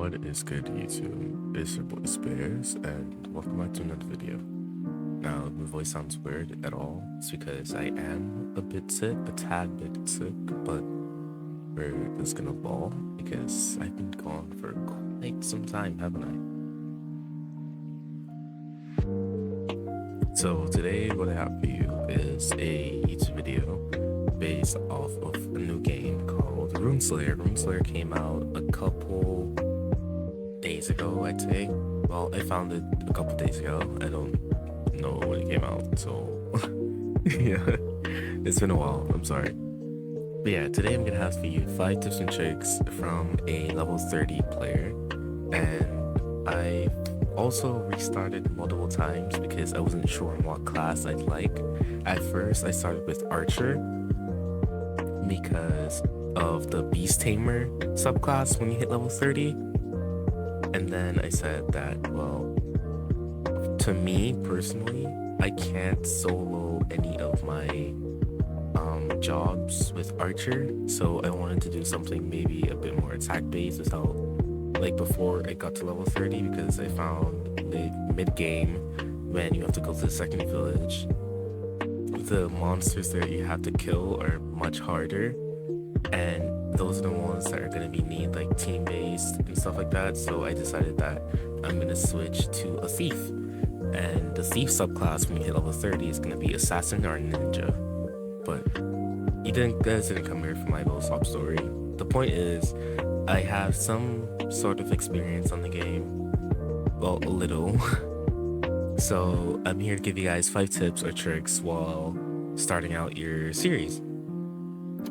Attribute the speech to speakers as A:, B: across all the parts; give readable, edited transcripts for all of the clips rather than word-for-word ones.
A: What is good, YouTube? It's your boy Spares, and welcome back to another video. Now, if my voice sounds weird at all, it's because I am a bit sick, a tad bit sick, but we're just gonna ball because I've been gone for quite some time, haven't I? So today, what I have for you is a YouTube video based off of a new game called Rune Slayer. Rune Slayer came out a couple days ago, I'd say. Well, I found it a couple days ago. I don't know when it came out, so yeah, it's been a while. I'm sorry. But yeah, today I'm gonna have for you 5 tips and tricks from a level 30 player, and I also restarted multiple times because I wasn't sure on what class I'd like. At first, I started with Archer because of the Beast Tamer subclass when you hit level 30. And then I said that, well, to me personally, I can't solo any of my jobs with Archer, so I wanted to do something maybe a bit more attack based without, like, before I got to level 30, because I found mid game when you have to go to the second village, the monsters that you have to kill are much harder, and those are the ones that are going to be like team based and stuff like that. So I decided that I'm going to switch to a thief, and the thief subclass when you hit level 30 is going to be assassin or ninja. But guys didn't come here for my little sob story. The point is, I have some sort of experience on the game, well, a little. So I'm here to give you guys 5 tips or tricks while starting out your series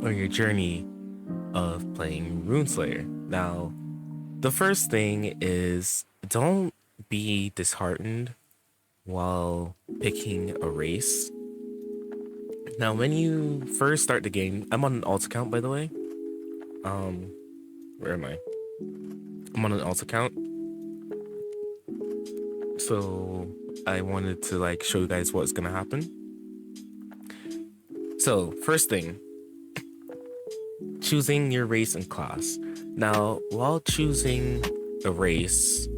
A: or your journey of playing Rune Slayer. Now, the first thing is, don't be disheartened while picking a race. Now, when you first start the game, I'm on an alt account, by the way. Where am I? I'm on an alt account. So I wanted to show you guys what's gonna happen. So first thing, choosing your race and class. Now, while choosing a race,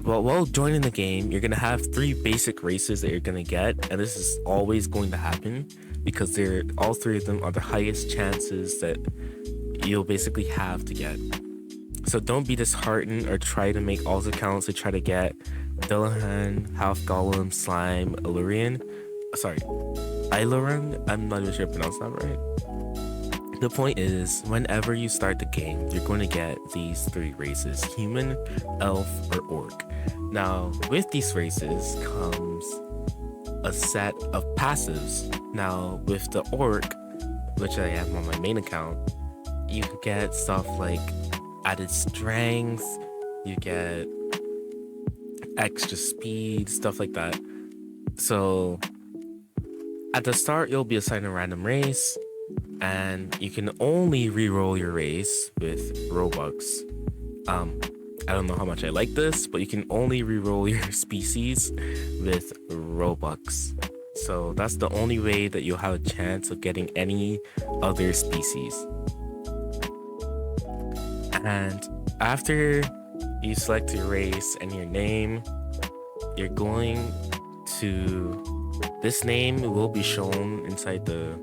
A: while joining the game, you're gonna have 3 basic races that you're gonna get, and this is always going to happen because all 3 of them are the highest chances that you'll basically have to get. So don't be disheartened or try to make alt accounts to try to get Dillahan, Half Golem, Slime, Illyrian. I'm not even sure if I pronounced that right. The point is, whenever you start the game, you're going to get these 3 races: human, elf, or orc. Now, with these races comes a set of passives. Now, with the orc, which I have on my main account, you get stuff like added strength, you get extra speed, stuff like that. So at the start, you'll be assigned a random race, and you can only reroll your race with Robux. I don't know how much I like this, but you can only reroll your species with Robux. So that's the only way that you'll have a chance of getting any other species. And after you select your race and your name, you're going to... This name will be shown inside the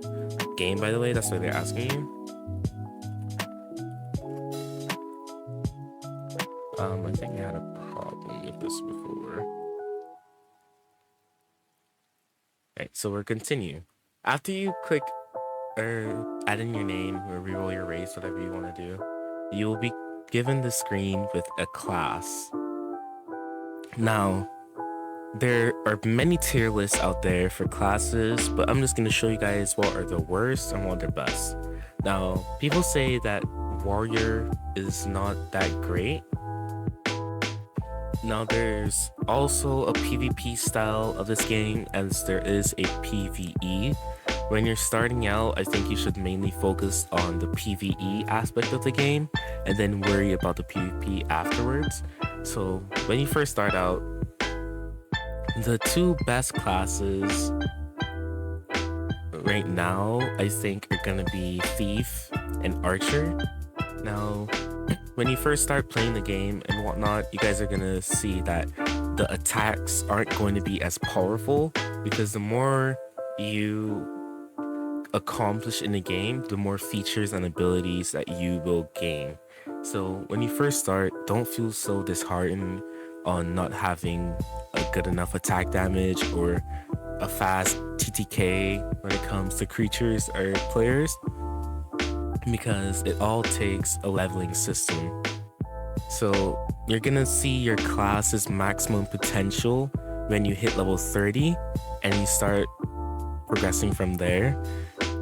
A: game, by the way. That's why they're asking you. I think I had a problem with this before. Alright, so we'll continue. After you click or add in your name or reroll your race, whatever you want to do, you will be given the screen with a class. Now, there are many tier lists out there for classes, but I'm just going to show you guys what are the worst and what are best. Now, people say that warrior is not that great. Now, there's also a PvP style of this game, as there is a PvE. When you're starting out, I think you should mainly focus on the PvE aspect of the game and then worry about the PvP afterwards. So when you first start out, the 2 best classes right now, I think, are gonna be Thief and Archer. Now, when you first start playing the game and whatnot, you guys are gonna see that the attacks aren't going to be as powerful, because the more you accomplish in the game, the more features and abilities that you will gain. So when you first start, don't feel so disheartened on not having a good enough attack damage or a fast TTK when it comes to creatures or players, because it all takes a leveling system. So you're gonna see your class's maximum potential when you hit level 30, and you start progressing from there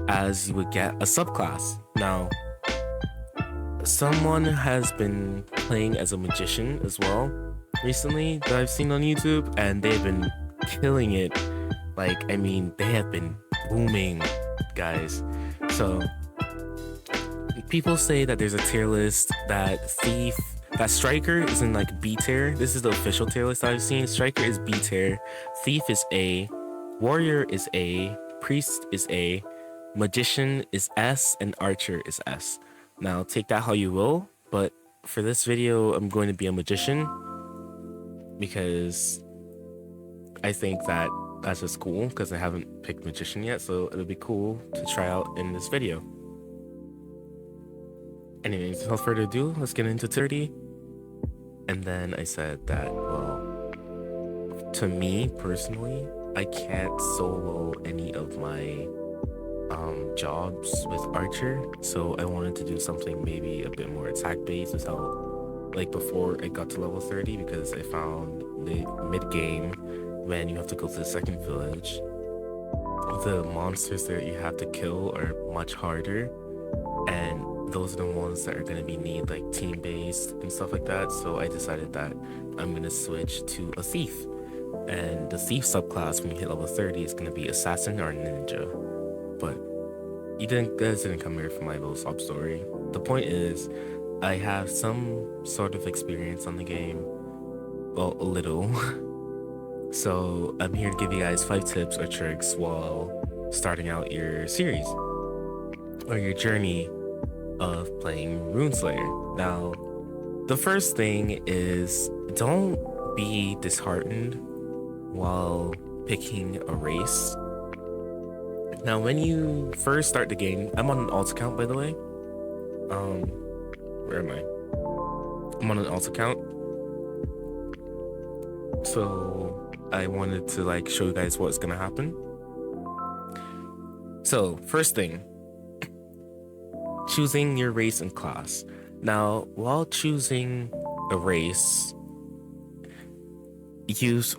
A: as you would get a subclass. Now, someone has been playing as a magician as well recently that I've seen on YouTube, and they've been killing it. Like, I mean, they have been booming, guys. So people say that there's a tier list that Striker is in like B tier. This is the official tier list that I've seen. Striker is B tier, Thief is A, Warrior is A, Priest is A, Magician is S, and Archer is S. Now take that how you will, but for this video I'm going to be a Magician because I think that that's just cool, because I haven't picked Magician yet, so it'll be cool to try out in this video. Anyways, without further ado, let's get into 30. And then I said that, well, to me personally, I can't solo any of my jobs with Archer, so I wanted to do something maybe a bit more attack based without, like, before I got to level 30, because I found the mid game, when you have to go to the second village, the monsters that you have to kill are much harder, and those are the ones that are going to be need like team based and stuff like that. So I decided that I'm going to switch to a thief, and the thief subclass when you hit level 30 is going to be assassin or ninja. But you guys didn't come here for my little sob story. The point is, I have some sort of experience on the game, well, a little. So I'm here to give you guys 5 tips or tricks while starting out your series or your journey of playing Rune Slayer. Now, the first thing is, don't be disheartened while picking a race. Now, when you first start the game, I'm on an alt account, by the way. Where am I? I'm on an alt account. So I wanted to like show you guys what's gonna happen. So first thing, choosing your race and class. Now, while choosing a race,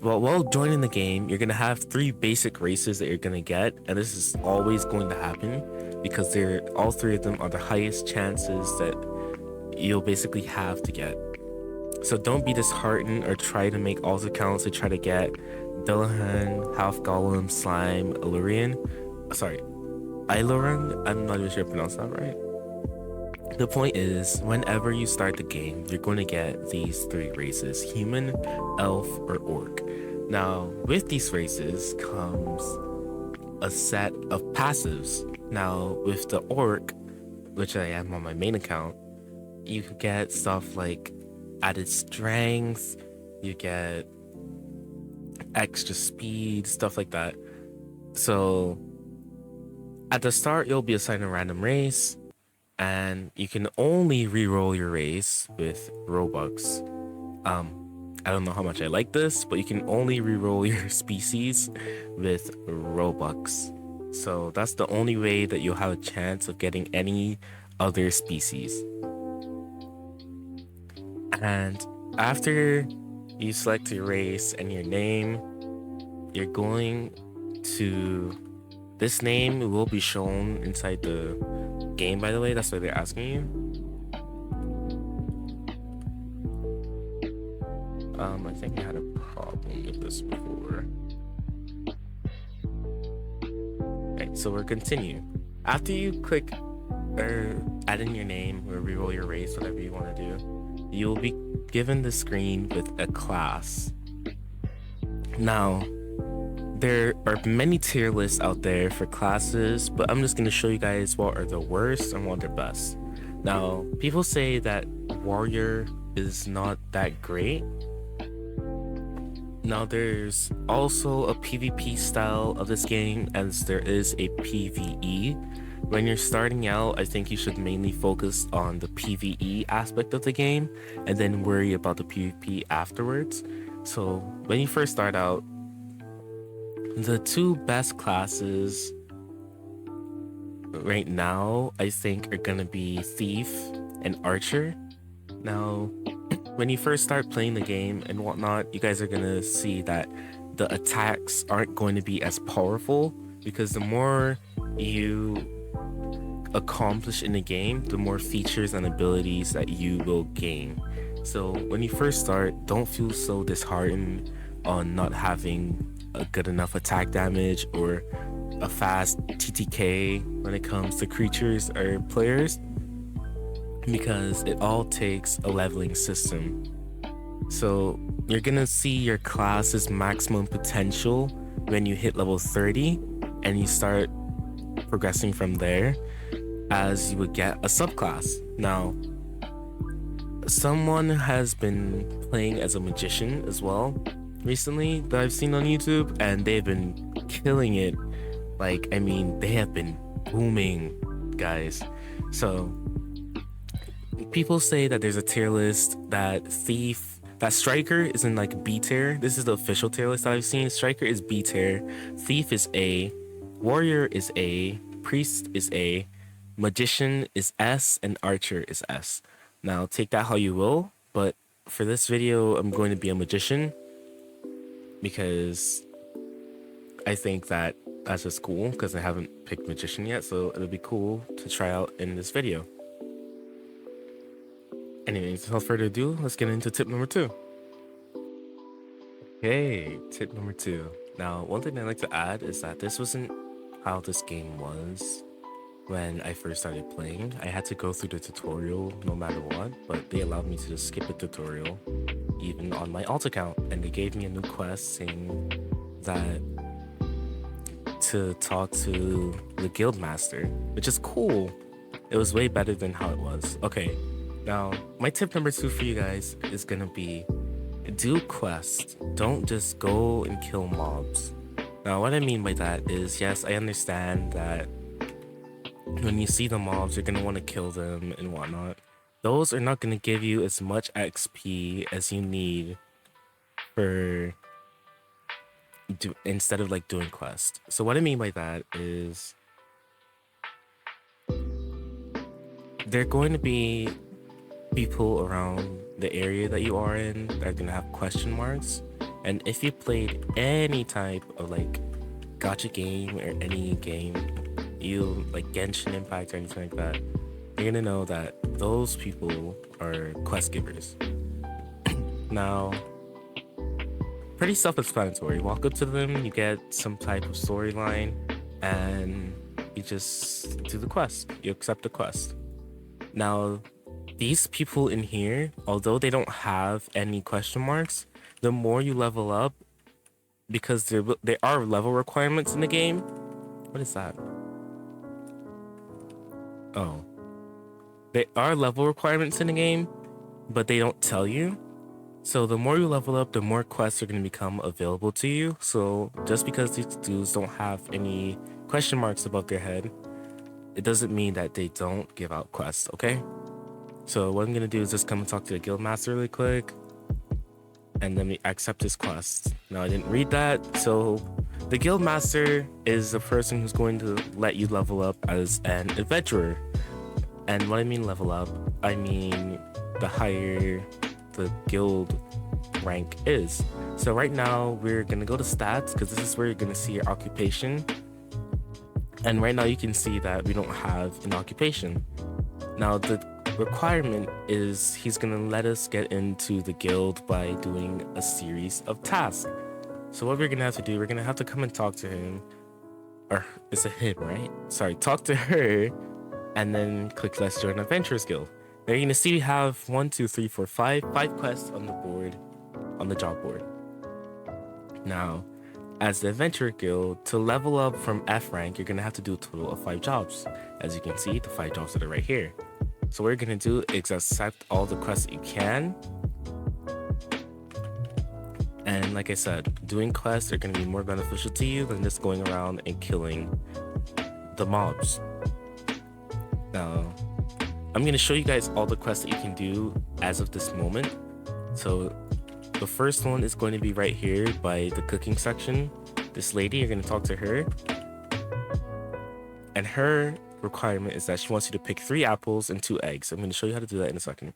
A: while joining the game, you're gonna have 3 basic races that you're gonna get, and this is always going to happen because all 3 of them are the highest chances that you'll basically have to get. So don't be disheartened or try to make alt accounts to try to get Dillahan, Half Golem, Slime, Illyrian. I'm not even sure I pronounced that right. The point is, whenever you start the game, you're going to get these 3 races: human, elf, or orc. Now, with these races comes a set of passives. Now, with the orc, which I am on my main account, you could get stuff like added strength, you get extra speed, stuff like that. So, at the start, you'll be assigned a random race, and you can only reroll your race with Robux. I don't know how much I like this, but you can only reroll your species with Robux. So that's the only way that you'll have a chance of getting any other species. And after you select your race and your name, you're going to... This name will be shown inside the game, by the way. That's why they're asking you. I think I had a problem with this before. Right, so we're continuing. After you click or add in your name or reroll your race, whatever you want to do, you'll be given the screen with a class. Now, there are many tier lists out there for classes, but I'm just going to show you guys what are the worst and what are the best. Now, people say that warrior is not that great. Now there's also a PvP style of this game as there is a PvE. When you're starting out, I think you should mainly focus on the PvE aspect of the game and then worry about the PvP afterwards. So when you first start out, the two best classes right now I think are gonna be Thief and Archer. Now when you first start playing the game and whatnot, you guys are gonna see that the attacks aren't going to be as powerful because the more you accomplish in the game, the more features and abilities that you will gain. So when you first start, don't feel so disheartened on not having a good enough attack damage or a fast TTK when it comes to creatures or players, because it all takes a leveling system. So you're gonna see your class's maximum potential when you hit level 30 and you start progressing from there as you would get a subclass. Now, someone has been playing as a magician as well recently that I've seen on YouTube, and they've been killing it. Like, I mean, they have been booming, guys. So people say that there's a tier list that Striker is in like B tier. This is the official tier list that I've seen. Striker is B tier, Thief is A, Warrior is A, Priest is A, Magician is S, and Archer is S. Now take that how you will, but for this video I'm going to be a Magician because I think that that's just cool because I haven't picked Magician yet, so it'll be cool to try out in this video. Anyways, without further ado, let's get into tip number 2. Okay, tip number 2. Now, one thing I'd like to add is that this wasn't how this game was when I first started playing. I had to go through the tutorial no matter what, but they allowed me to just skip the tutorial even on my alt account, and they gave me a new quest saying that to talk to the guild master, which is cool. It was way better than how it was. Okay, now my tip number 2 for you guys is gonna be do quests. Don't just go and kill mobs. Now what I mean by that is, yes, I understand that when you see the mobs, you're gonna want to kill them and whatnot. Those are not gonna give you as much XP as you need for instead of like doing quests. So what I mean by that is there are going to be people around the area that you are in that are gonna have question marks, and if you played any type of like gacha game or any game, you like Genshin Impact or anything like that, you're gonna know that those people are quest givers. Now, pretty self-explanatory. Walk up to them, you get some type of storyline, and you just do the quest. You accept the quest. Now, these people in here, although they don't have any question marks, the more you level up, because there are level requirements in the game. What is that? Oh. There are level requirements in the game, but they don't tell you. So the more you level up, the more quests are going to become available to you. So just because these dudes don't have any question marks above their head, it doesn't mean that they don't give out quests, okay? So what I'm going to do is just come and talk to the guild master really quick, and then we accept his quest. Now, I didn't read that, so the guild master is the person who's going to let you level up as an adventurer. And what I mean level up, I mean the higher the guild rank is. So right now we're gonna go to stats, because this is where you're gonna see your occupation. And right now you can see that we don't have an occupation. Now the requirement is he's gonna let us get into the guild by doing a series of tasks. So what we're gonna have to do, we're gonna have to come and talk to him, or it's a him, right? Sorry, talk to her, and then click let's join Adventurers Guild. Now you're gonna see we have 5 quests on the board, on the job board. Now, as the Adventurer Guild, to level up from F rank, you're gonna have to do a total of 5 jobs. As you can see, the 5 jobs that are right here. So what you're gonna do is accept all the quests that you can. And like I said, doing quests are gonna be more beneficial to you than just going around and killing the mobs. Now, I'm gonna show you guys all the quests that you can do as of this moment. So the first one is going to be right here by the cooking section. This lady, you're gonna talk to her. And her requirement is that she wants you to pick 3 apples and 2 eggs. I'm gonna show you how to do that in a second.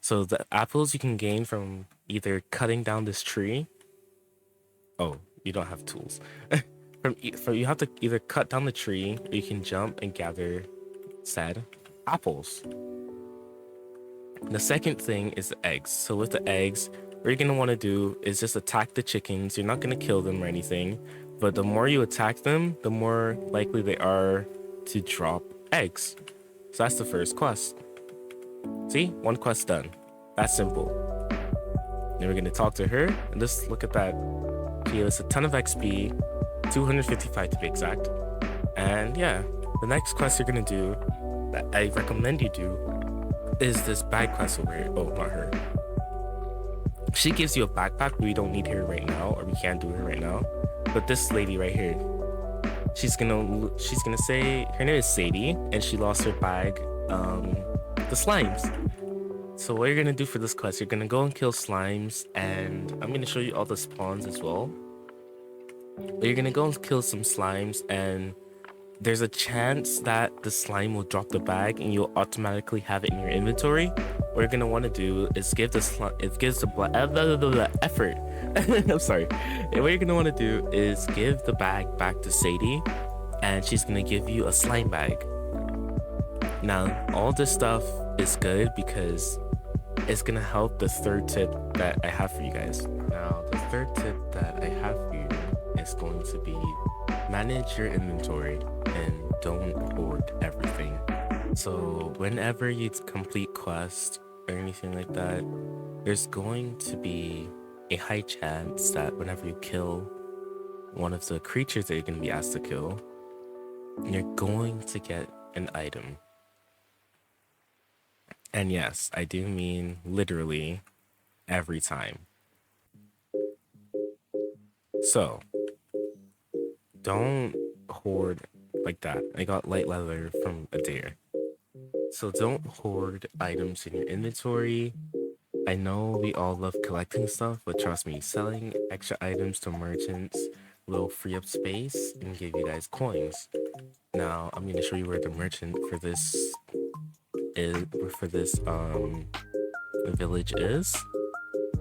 A: So the apples you can gain from either cutting down this tree. Oh, you don't have tools. You have to either cut down the tree or you can jump and gather said apples. The second thing is the eggs. So with the eggs, what you're gonna want to do is just attack the chickens. You're not gonna kill them or anything, but the more you attack them, the more likely they are to drop eggs. So that's the first quest. See, 1 quest done. That's simple. Then we're gonna talk to her and just look at that. She gave us a ton of XP, 255 to be exact. And yeah, the next quest you're gonna do that I recommend you do is this bag quest over here. Oh, not her. She gives you a backpack, but we don't need her right now, or we can't do her right now. But this lady right here, she's gonna say her name is Sadie, and she lost her bag, the slimes. So what you're gonna do for this quest, you're gonna go and kill slimes, and I'm gonna show you all the spawns as well. But you're gonna go and kill some slimes, and there's a chance that the slime will drop the bag and you'll automatically have it in your inventory. What you're gonna want to do is give the slime, it gives the effort. I'm sorry. And what you're gonna want to do is give the bag back to Sadie, and she's gonna give you a slime bag. Now, all this stuff is good because it's gonna help the third tip that I have for you guys. Now, the third tip that I have for you is going to be manage your inventory and don't hoard everything. So whenever you complete quests or anything like that, there's going to be a high chance that whenever you kill one of the creatures that you're going to be asked to kill, you're going to get an item. And yes, I do mean literally every time. So don't hoard like that. I got light leather from a deer. So don't hoard items in your inventory. I know we all love collecting stuff, but trust me, selling extra items to merchants will free up space and give you guys coins. Now I'm going to show you where the merchant for this village is,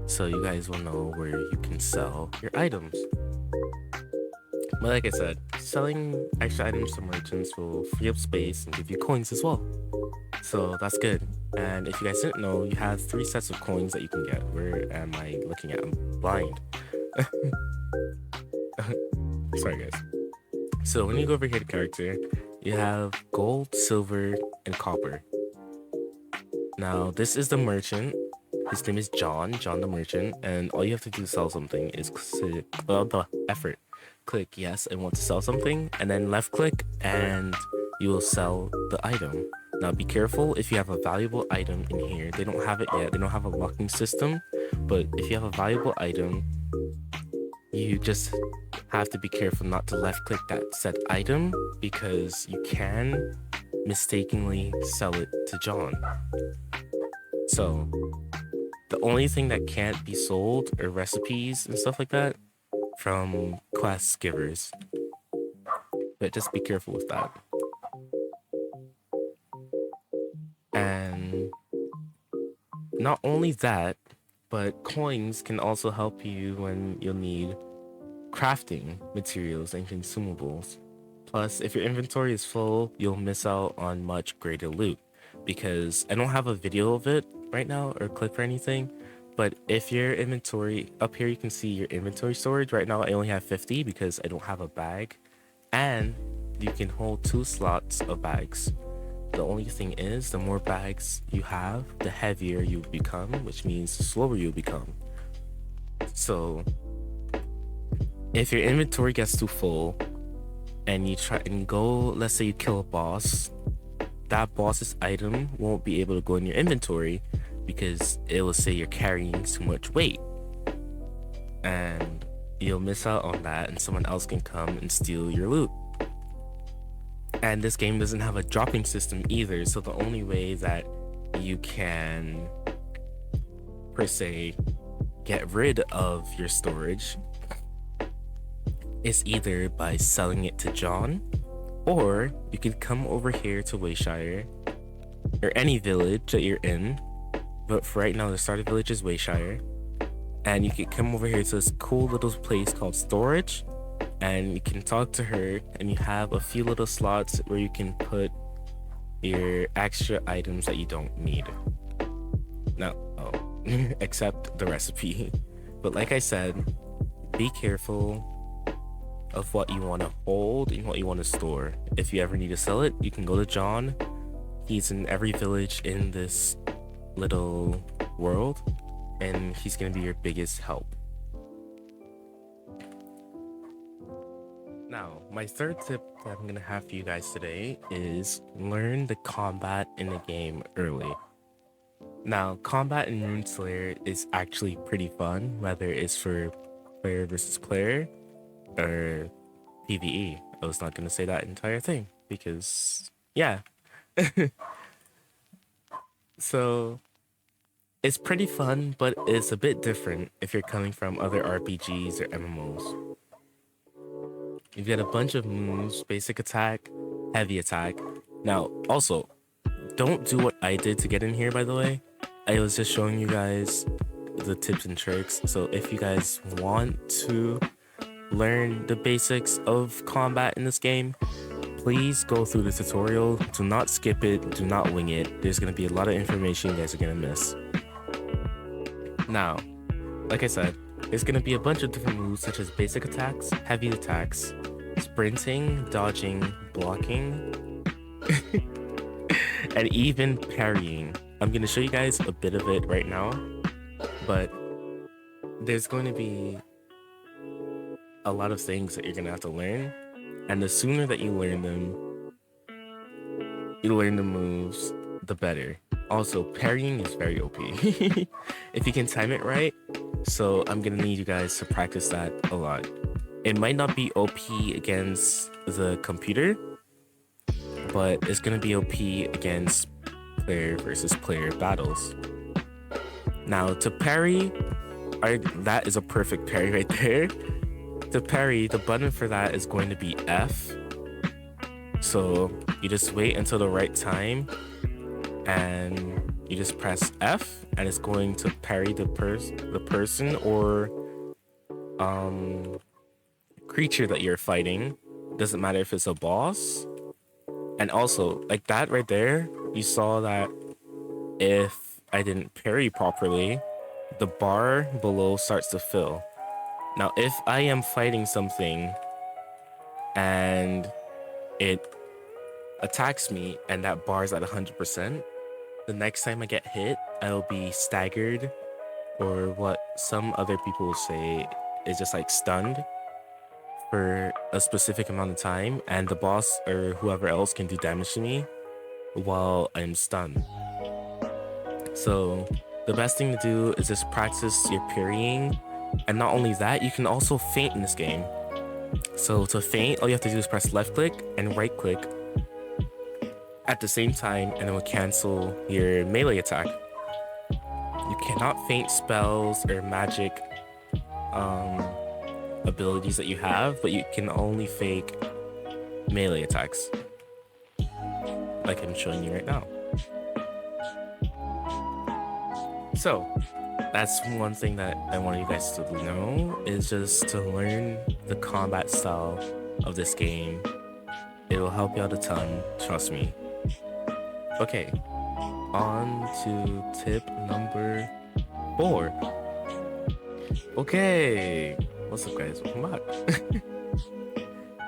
A: so you guys will know where you can sell your items. But like I said, selling extra items to merchants will free up space and give you coins as well. So that's good. And if you guys didn't know, you have 3 sets of coins that you can get. Where am I looking at? I'm blind. Sorry guys. So when you go over here to character, you have gold, silver, and copper. Now this is the merchant. His name is John the merchant, and all you have to do to sell something is click yes, I want to sell something, and then left click and you will sell the item. Now be careful if you have a valuable item in here. They don't have it yet, they don't have a locking system, but if you have a valuable item, you just have to be careful not to left click that said item, because you can mistakenly sell it to John. So the only thing that can't be sold are recipes and stuff like that from quest givers, but just be careful with that. And not only that, but coins can also help you when you'll need crafting materials and consumables. Plus, if your inventory is full, you'll miss out on much greater loot, because I don't have a video of it right now or clip or anything, but if your inventory, up here you can see your inventory storage. Right now I only have 50 because I don't have a bag, and you can hold 2 slots of bags. The only thing is, the more bags you have, the heavier you become, which means the slower you become. So if your inventory gets too full and you try and go, let's say you kill a boss, that boss's item won't be able to go in your inventory because it will say you're carrying too much weight. And you'll miss out on that, and someone else can come and steal your loot. And this game doesn't have a dropping system either, so the only way that you can, per se, get rid of your storage is either by selling it to John, or you can come over here to Wayshire, or any village that you're in, but for right now the starter village is Wayshire, and you can come over here to this cool little place called Storage, and you can talk to her, and you have a few little slots where you can put your extra items that you don't need. No, except the recipe. But like I said, be careful of what you want to hold and what you want to store. If you ever need to sell it, you can go to John. He's in every village in this little world, and he's gonna be your biggest help. Now, my third tip that I'm gonna have for you guys today is learn the combat in the game early. Now, combat in Rune Slayer is actually pretty fun, whether it's for player versus player or PvE. I was not gonna say that entire thing because, yeah. So, it's pretty fun, but it's a bit different if you're coming from other RPGs or MMOs. You've got a bunch of moves: basic attack, heavy attack. Now, also, don't do what I did to get in here, by the way. I was just showing you guys the tips and tricks. So if you guys want to learn the basics of combat in this game, please go through the tutorial. Do not skip it. Do not wing it. There's going to be a lot of information you guys are going to miss. Now, like I said, there's going to be a bunch of different moves such as basic attacks, heavy attacks, sprinting, dodging, blocking, and even parrying. I'm going to show you guys a bit of it right now, but there's going to be a lot of things that you're going to have to learn, and the sooner that you learn them, you learn the moves, the better. Also, parrying is very OP if you can time it right, so I'm going to need you guys to practice that a lot. It might not be OP against the computer, but it's going to be OP against player versus player battles. Now, to parry, that is a perfect parry right there. To parry, the button for that is going to be F. So you just wait until the right time, and you just press F, and it's going to parry the person or creature that you're fighting. Doesn't matter if it's a boss. And also, like that right there, you saw that if I didn't parry properly, the bar below starts to fill. Now, if I am fighting something and it attacks me and that bar is at 100%, the next time I get hit, I'll be staggered, or what some other people will say is just like stunned for a specific amount of time, and the boss or whoever else can do damage to me while I'm stunned. So the best thing to do is just practice your parrying, and not only that, you can also feint in this game. So to feint, all you have to do is press left click and right click at the same time, and it will cancel your melee attack. You cannot feint spells or magic abilities that you have, but you can only fake melee attacks, like I'm showing you right now. So that's one thing that I want you guys to know, is just to learn the combat style of this game. It will help you out a ton, trust me. Okay, on to tip number 4. Okay, what's up guys, welcome back.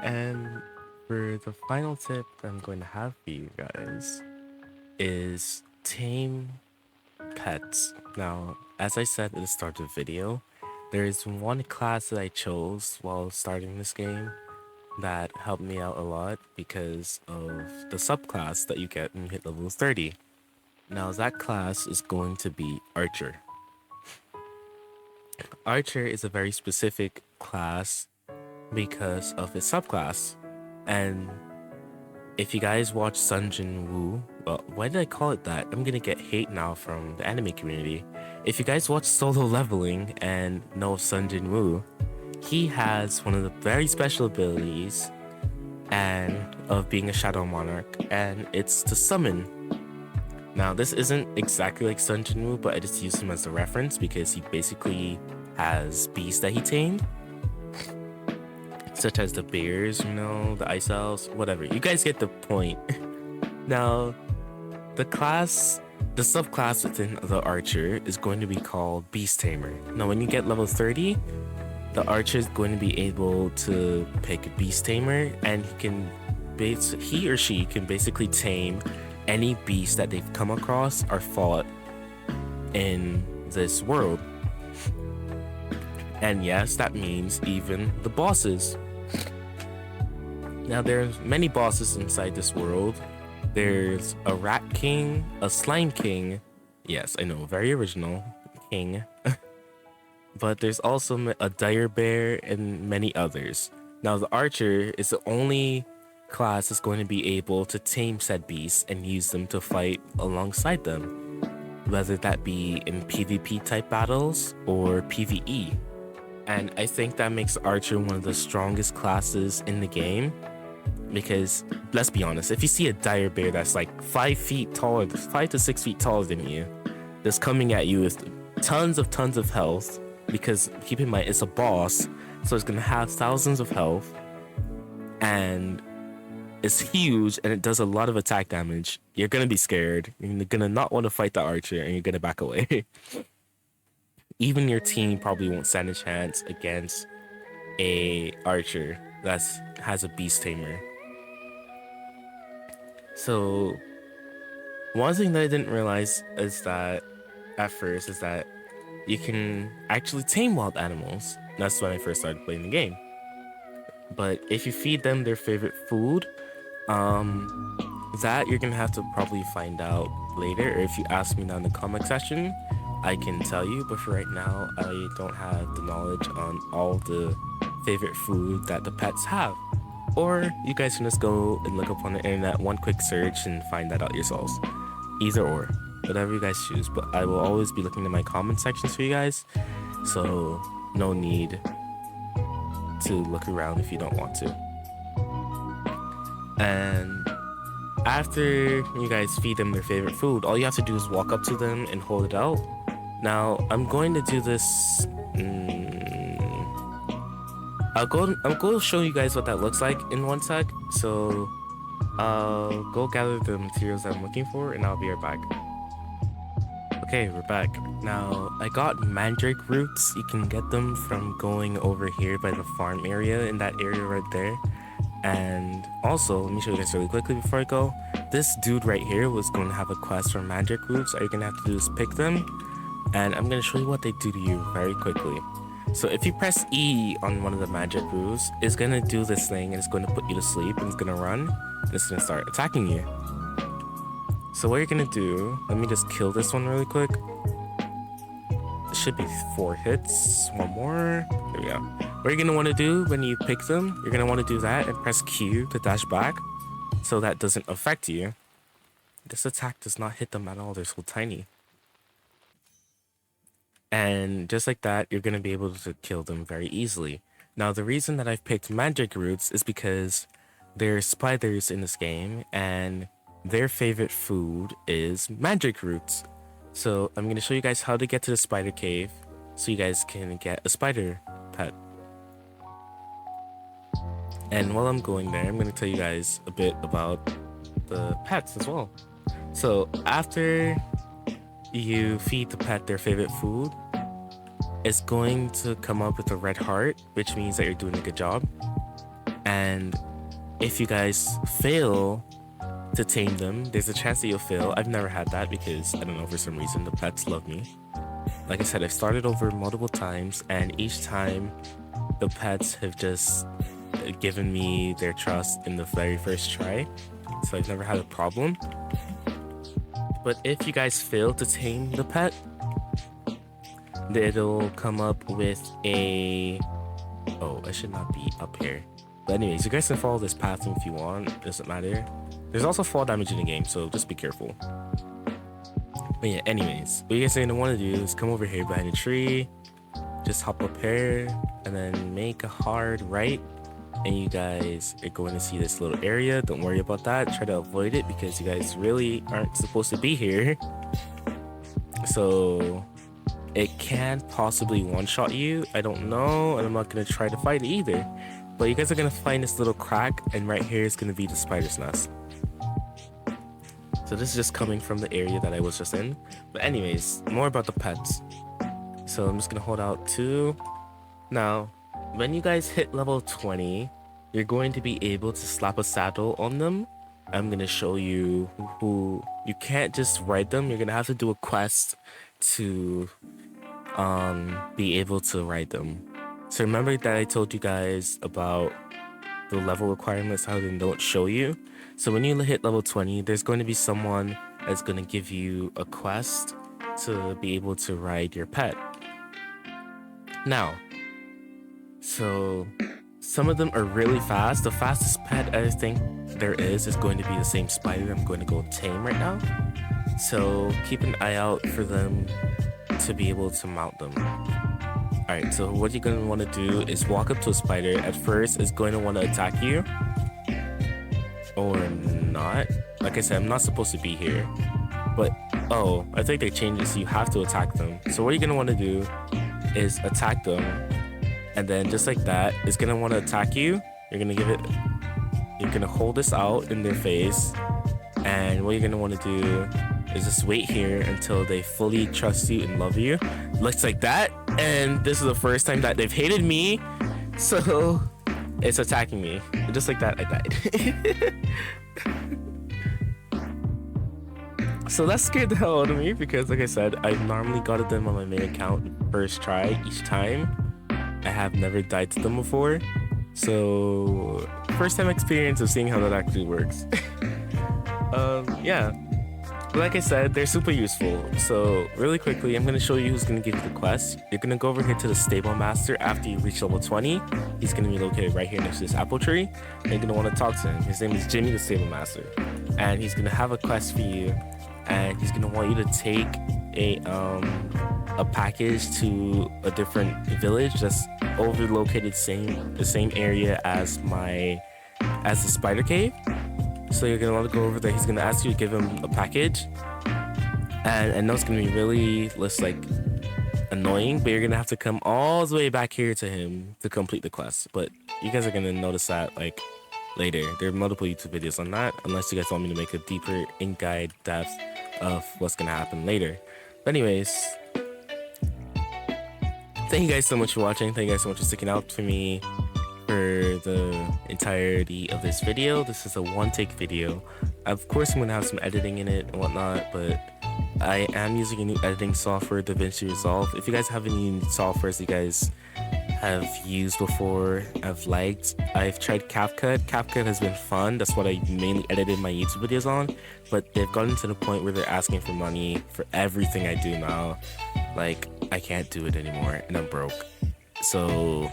A: And for the final tip that I'm going to have for you guys is tame pets. Now, as I said at the start of the video, there is one class that I chose while starting this game, that helped me out a lot because of the subclass that you get when you hit level 30. Now that class is going to be Archer. Archer is a very specific class because of its subclass. And if you guys watch Sun Jin Woo, well, why did I call it that? I'm gonna get hate now from the anime community. If you guys watch Solo Leveling and know Sun Jin Woo, he has one of the very special abilities and of being a Shadow Monarch, and it's to summon. Now, this isn't exactly like Sun Jin Woo, but I just use him as a reference because he basically has beasts that he tamed, such as the bears, you know, the ice elves, whatever. You guys get the point. Now, the subclass within the Archer is going to be called Beast Tamer. Now, when you get level 30, the Archer is going to be able to pick a Beast Tamer, and he or she can basically tame any beast that they've come across or fought in this world. And yes, that means even the bosses. Now, there's many bosses inside this world. There's a Rat King, a Slime King. Yes, I know, very original king. But there's also a Dire Bear and many others. Now, the Archer is the only class that's going to be able to tame said beasts and use them to fight alongside them, whether that be in PvP type battles or PvE. And I think that makes Archer one of the strongest classes in the game, because let's be honest, if you see a Dire Bear that's like 5 to 6 feet taller than you, that's coming at you with tons of health, because keep in mind it's a boss, so it's gonna have thousands of health, and it's huge, and it does a lot of attack damage. You're gonna be scared. You're gonna not want to fight the Archer, and you're gonna back away. Even your team probably won't stand a chance against a Archer that has a Beast Tamer. So one thing that I didn't realize is that at first is that you can actually tame wild animals. That's when I first started playing the game. But if you feed them their favorite food, that you're gonna have to probably find out later, or if you ask me down in the comment section, I can tell you. But for right now, I don't have the knowledge on all the favorite food that the pets have. Or you guys can just go and look up on the internet, one quick search, and find that out yourselves. Either or, whatever you guys choose. But I will always be looking in my comment sections for you guys, so no need to look around if you don't want to. And after you guys feed them their favorite food, all you have to do is walk up to them and hold it out. Now, I'm going to do this. I'm going to show you guys what that looks like in one sec. So I'll go gather the materials I'm looking for, and I'll be right back. Okay, we're back. Now, I got mandrake roots. You can get them from going over here by the farm area, in that area right there. And also, let me show you guys really quickly before I go. This dude right here was going to have a quest for mandrake roots. All you're going to have to do is pick them, and I'm going to show you what they do to you very quickly. So if you press E on one of the magic roots, it's going to do this thing, and it's going to put you to sleep, and it's going to run, and it's going to start attacking you. So what you're going to do, let me just kill this one really quick. It should be 4 hits. One more. There we go. What you're going to want to do when you pick them, you're going to want to do that and press Q to dash back, so that doesn't affect you. This attack does not hit them at all. They're so tiny. And just like that, you're going to be able to kill them very easily. Now, the reason that I've picked mandrake roots is because there's spiders in this game, and their favorite food is mandrake roots. So I'm going to show you guys how to get to the spider cave so you guys can get a spider pet. And while I'm going there, I'm going to tell you guys a bit about the pets as well. So after you feed the pet their favorite food, it's going to come up with a red heart, which means that you're doing a good job. And if you guys fail to tame them, there's a chance that you'll fail. I've never had that because, I don't know, for some reason the pets love me. Like I said, I've started over multiple times, and each time the pets have just given me their trust in the very first try, so I've never had a problem. But if you guys fail to tame the pet, it'll come up with a... Oh, I should not be up here. But anyways, you guys can follow this path if you want. It doesn't matter. There's also fall damage in the game, so just be careful. But yeah, anyways, what you guys are gonna want to do is come over here behind a tree, just hop up here, and then make a hard right. And you guys are going to see this little area. Don't worry about that. Try to avoid it because you guys really aren't supposed to be here. So it can possibly one-shot you. I don't know, and I'm not going to try to fight it either. But you guys are going to find this little crack, and right here is going to be the spider's nest. So this is just coming from the area that I was just in. But anyways, more about the pets. So I'm just going to hold out 2. Now, when you guys hit level 20, you're going to be able to slap a saddle on them. I'm going to show you who... You can't just ride them. You're going to have to do a quest to be able to ride them. So remember that I told you guys about the level requirements, how they don't show you. So when you hit level 20, there's going to be someone that's going to give you a quest to be able to ride your pet. Now, so some of them are really fast. The fastest pet I think there is going to be the same spider I'm going to go tame right now. So keep an eye out for them to be able to mount them. Alright, so what you're going to want to do is walk up to a spider. At first, it's going to want to attack you. Or not. Like I said, I'm not supposed to be here. But, oh, I think they changed it so you have to attack them. So what you're going to want to do is attack them. And then just like that, it's gonna want to attack you. You're gonna hold this out in their face, and what you're gonna want to do is just wait here until they fully trust you and love you. Looks like that, and this is the first time that they've hated me, so it's attacking me. And just like that, I died. So that scared the hell out of me because, like I said, I've normally gotten them on my main account first try each time. I have never died to them before, so first time experience of seeing how that actually works. Yeah, but like I said, they're super useful. So really quickly, I'm going to show you who's going to give you the quest. You're going to go over here to the stable master after you reach level 20. He's going to be located right here next to this apple tree, and you're going to want to talk to him. His name is Jimmy, the stable master, and he's going to have a quest for you, and he's going to want you to take a package to a different village that's over located the same area as the spider cave. So you're gonna want to go over there. He's gonna ask you to give him a package, and I know it's gonna be really like annoying, but you're gonna have to come all the way back here to him to complete the quest. But you guys are gonna notice that like later. There are multiple YouTube videos on that, unless you guys want me to make a deeper in-guide depth of what's gonna happen later. But anyways, thank you guys so much for watching. Thank you guys so much for sticking out for me for the entirety of this video. This is a one-take video. Of course, I'm gonna have some editing in it and whatnot, but I am using a new editing software, DaVinci Resolve. If you guys have any softwares you guys have used before, I've liked. I've tried CapCut. CapCut has been fun. That's what I mainly edited my YouTube videos on. But they've gotten to the point where they're asking for money for everything I do now. Like, I can't do it anymore, and I'm broke. So,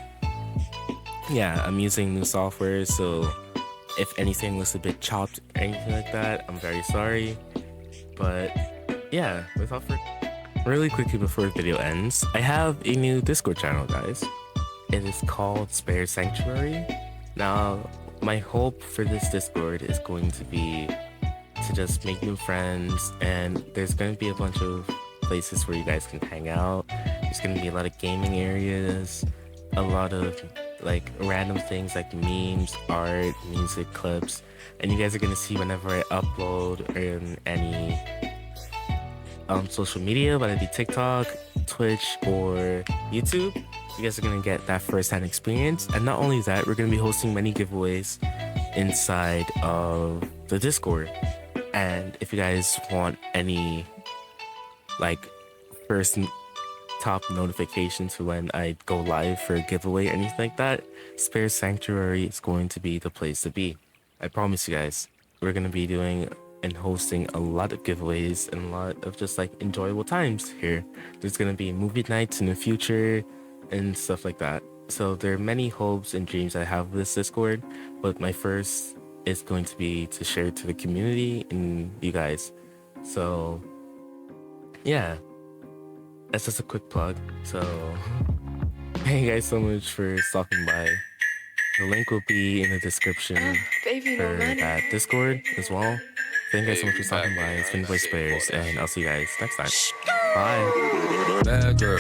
A: yeah, I'm using new software. So, if anything looks a bit chopped or anything like that, I'm very sorry. But, yeah, without further... Really quickly before the video ends, I have a new Discord channel, guys. It is called Spare Sanctuary. Now, my hope for this Discord is going to be to just make new friends, and there's going to be a bunch of places where you guys can hang out. There's going to be a lot of gaming areas, a lot of like random things like memes, art, music clips, and you guys are going to see whenever I upload in any social media, whether it be TikTok, Twitch, or YouTube. You guys are going to get that first-hand experience. And not only that, we're going to be hosting many giveaways inside of the Discord. And if you guys want any like first top notifications when I go live for a giveaway or anything like that, Spare Sanctuary is going to be the place to be. I promise you guys, we're gonna be doing and hosting a lot of giveaways and a lot of just like enjoyable times here. There's gonna be movie nights in the future and stuff like that. So there are many hopes and dreams I have with this Discord, but my first is going to be to share it to the community and you guys. So yeah, that's just a quick plug. So thank you guys so much for stopping by. The link will be in the description for that Discord as well. Thank you guys so much for stopping by. It's been Voice Players, and I'll see you guys next time. Bye.
B: Bad girl.